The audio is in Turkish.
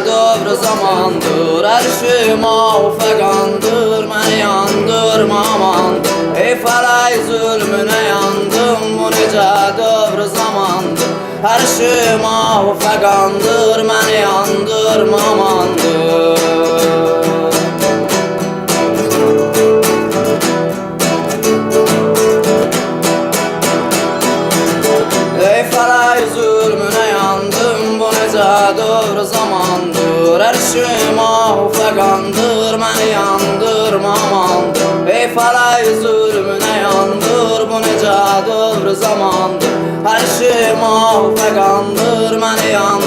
doğru zamandır. Her şey mağfegandır, beni yandırma aman. Ey felay zulmüne yandım, bu nece doğru zamandır. Her şey mağfegandır, beni yandırma amandır. Ey felay zulmüne yandım, bu nece doğru zamandır. Her şey mağfegandır, beni yandırma amandır. Ey felay zulmüne yandır, bu nece doğru zamandır. Her şey mağfegandır, beni yandırma